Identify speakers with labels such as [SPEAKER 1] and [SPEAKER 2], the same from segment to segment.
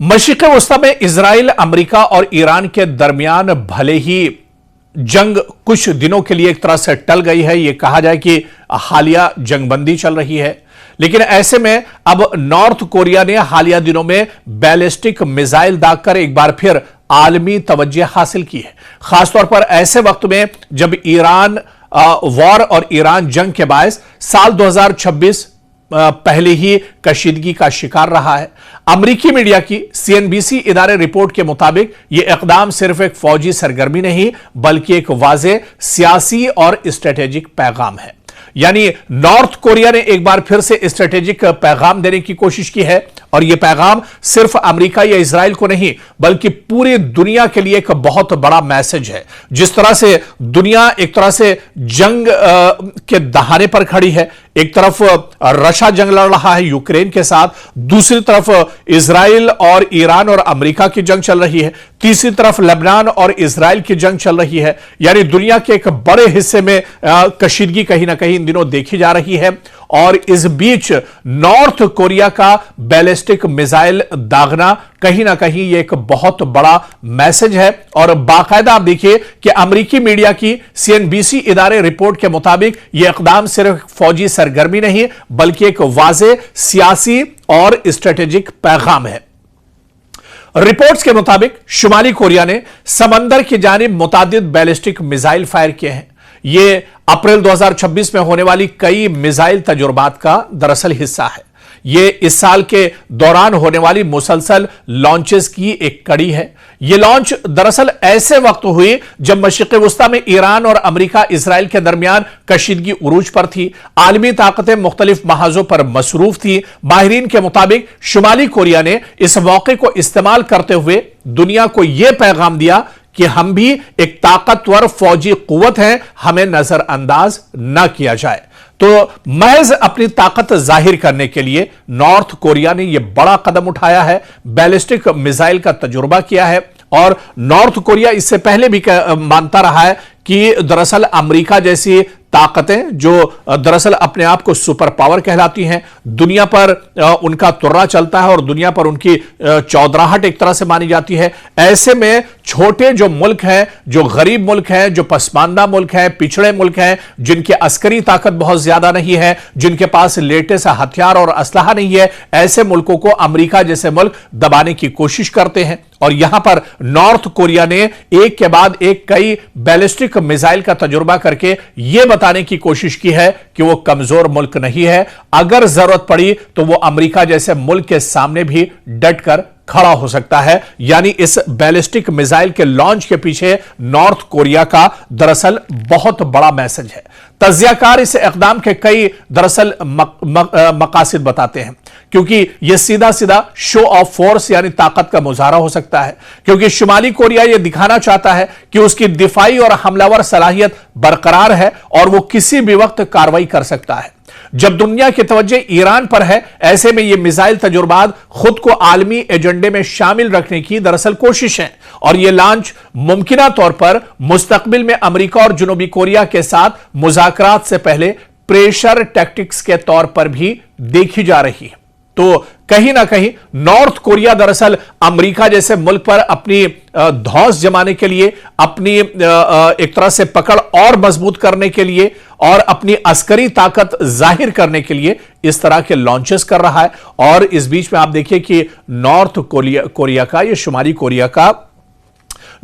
[SPEAKER 1] मशरिक़ वस्ता में Israel, America और Iran के दरमियान भले ही जंग कुछ दिनों के लिए एक तरह से टल गई है, यह कहा जाए कि हालिया जंगबंदी चल रही है, लेकिन ऐसे में अब नॉर्थ कोरिया ने हालिया दिनों में बैलिस्टिक मिसाइल दागकर एक बार फिर आलमी तवज्जो हासिल की है। खासतौर पर ऐसे वक्त में जब ईरान वॉर और ईरान जंग के बायस साल 2026 पहले ही कशीदगी का शिकार रहा है। अमेरिकी मीडिया की सीएनबीसी इदारे रिपोर्ट के मुताबिक यह इकदाम सिर्फ एक फौजी सरगर्मी नहीं बल्कि एक वाज़ेह सियासी और स्ट्रेटेजिक पैगाम है। यानी नॉर्थ कोरिया ने एक बार फिर से स्ट्रेटेजिक पैगाम देने की कोशिश की है और यह पैगाम सिर्फ अमेरिका या इजराइल को नहीं बल्कि पूरी दुनिया के लिए एक बहुत बड़ा मैसेज है। जिस तरह से दुनिया एक तरह से जंग के दहाने पर खड़ी है, एक तरफ रशिया जंग लड़ रहा है यूक्रेन के साथ, दूसरी तरफ इजराइल और ईरान और अमेरिका की जंग चल रही है, तीसरी तरफ लेबनान और इजराइल की जंग चल रही है। यानी दुनिया के एक बड़े हिस्से में कशीदगी कहीं ना कहीं इन दिनों देखी जा रही है और इस बीच नॉर्थ कोरिया का बैलिस्टिक मिसाइल दागना कहीं ना कहीं यह एक बहुत बड़ा मैसेज है। और बाकायदा आप देखिए कि अमेरिकी मीडिया की सीएनबीसी इदारे रिपोर्ट के मुताबिक यह इकदाम सिर्फ फौजी सरगर्मी नहीं बल्कि एक वाज़ेह सियासी और स्ट्रेटेजिक पैगाम है। रिपोर्ट्स के मुताबिक शुमाली कोरिया ने समंदर की जानिब मुतादिद बैलिस्टिक मिसाइल फायर किए हैं। यह अप्रैल 2026 में होने वाली कई मिसाइल तजुर्बात का दरअसल हिस्सा है। यह इस साल के दौरान होने वाली मुसलसल लॉन्चेस की एक कड़ी है। यह लॉन्च दरअसल ऐसे वक्त हुई जब मशरिक़ वस्ता में ईरान और अमेरिका इजराइल के दरमियान कशीदगी उरूज पर थी। आलमी ताकतें मुख्तलिफ महाजों पर मसरूफ थी। माहिरीन के मुताबिक शुमाली कोरिया ने इस मौके को इस्तेमाल करते हुए दुनिया को यह पैगाम दिया कि हम भी एक ताकतवर फौजी कुव्वत हैं, हमें नजरअंदाज न किया जाए। तो महज अपनी ताकत जाहिर करने के लिए नॉर्थ कोरिया ने यह बड़ा कदम उठाया है, बैलिस्टिक मिसाइल का तजुर्बा किया है। और नॉर्थ कोरिया इससे पहले भी मानता रहा है कि दरअसल अमेरिका जैसी ताकतें जो दरअसल अपने आप को सुपर पावर कहलाती हैं, दुनिया पर उनका तुर्रा चलता है और दुनिया पर उनकी चौधराहट एक तरह से मानी जाती है। ऐसे में छोटे जो मुल्क हैं, जो गरीब मुल्क हैं, जो पसमानदा मुल्क हैं, पिछड़े मुल्क हैं, जिनकी अस्करी ताकत बहुत ज्यादा नहीं है, जिनके पास लेटेस्ट हथियार और असलहा नहीं है, ऐसे मुल्कों को अमेरिका जैसे मुल्क दबाने की कोशिश करते हैं। और यहां पर नॉर्थ कोरिया ने एक के बाद एक कई बैलिस्टिक मिसाइल का तजुर्बा करके यह बताने की कोशिश की है कि वो कमजोर मुल्क नहीं है। अगर जरूरत पड़ी तो वो अमेरिका जैसे मुल्क के सामने भी डटकर खड़ा हो सकता है। यानी इस बैलिस्टिक मिसाइल के लॉन्च के पीछे नॉर्थ कोरिया का दरअसल बहुत बड़ा मैसेज है। तज्जियाकार इस इक़दाम के कई दरअसल मकासिद बताते हैं, क्योंकि यह सीधा सीधा शो ऑफ फोर्स यानी ताकत का मुजाहरा हो सकता है, क्योंकि शुमाली कोरिया यह दिखाना चाहता है कि उसकी दिफाई और हमलावर सलाहियत बरकरार है और वो किसी भी वक्त कार्रवाई कर सकता है। जब दुनिया की तवज्जो ईरान पर है, ऐसे में यह मिसाइल तजुर्बात खुद को आलमी एजेंडे में शामिल रखने की दरअसल कोशिश है और यह लॉन्च मुमकिना तौर पर मुस्तकबिल में अमेरिका और जनूबी कोरिया के साथ मुज़ाकरात से पहले प्रेशर टैक्टिक्स के तौर पर भी देखी जा रही है। तो कहीं ना कहीं नॉर्थ कोरिया दरअसल अमेरिका जैसे मुल्क पर अपनी धौंस जमाने के लिए, अपनी एक तरह से पकड़ और मजबूत करने के लिए और अपनी अस्करी ताकत जाहिर करने के लिए इस तरह के लॉन्चेस कर रहा है। और इस बीच में आप देखिए कि नॉर्थ कोरिया का, ये शुमाली कोरिया का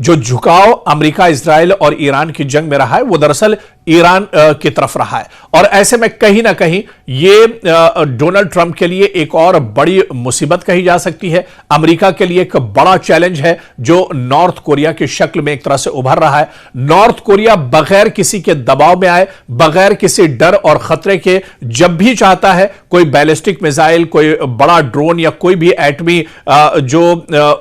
[SPEAKER 1] जो झुकाव अमेरिका, इजराइल और ईरान की जंग में रहा है वो दरअसल ईरान की तरफ रहा है। और ऐसे में कहीं ना कहीं ये डोनाल्ड ट्रंप के लिए एक और बड़ी मुसीबत कही जा सकती है। अमेरिका के लिए एक बड़ा चैलेंज है जो नॉर्थ कोरिया की शक्ल में एक तरह से उभर रहा है। नॉर्थ कोरिया बगैर किसी के दबाव में आए, बगैर किसी डर और खतरे के, जब भी चाहता है कोई बैलिस्टिक मिसाइल, कोई बड़ा ड्रोन या कोई भी एटमी जो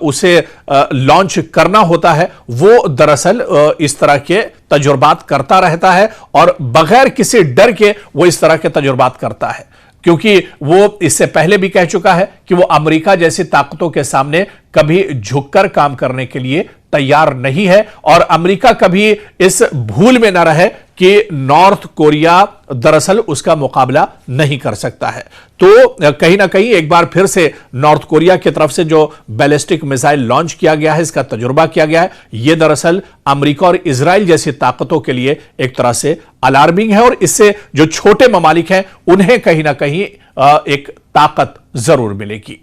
[SPEAKER 1] उसे लॉन्च करना होता है, वो दरअसल इस तरह के तजुर्बात करता रहता है और बगैर किसी डर के वो इस तरह के तजुर्बात करता है, क्योंकि वो इससे पहले भी कह चुका है कि कि वो अमेरिका जैसी ताकतों के सामने कभी झुककर काम करने के लिए तैयार नहीं है और अमेरिका कभी इस भूल में न रहे कि नॉर्थ कोरिया दरअसल उसका मुकाबला नहीं कर सकता है। तो कहीं ना कहीं एक बार फिर से नॉर्थ कोरिया की तरफ से जो बैलिस्टिक मिसाइल लॉन्च किया गया है, इसका तजुर्बा किया गया है, यह दरअसल अमेरिका और इजराइल जैसी ताकतों के लिए एक तरह से अलार्मिंग है और इससे जो छोटे ममालिक हैं उन्हें कहीं ना कहीं एक ताकत जरूर मिलेगी।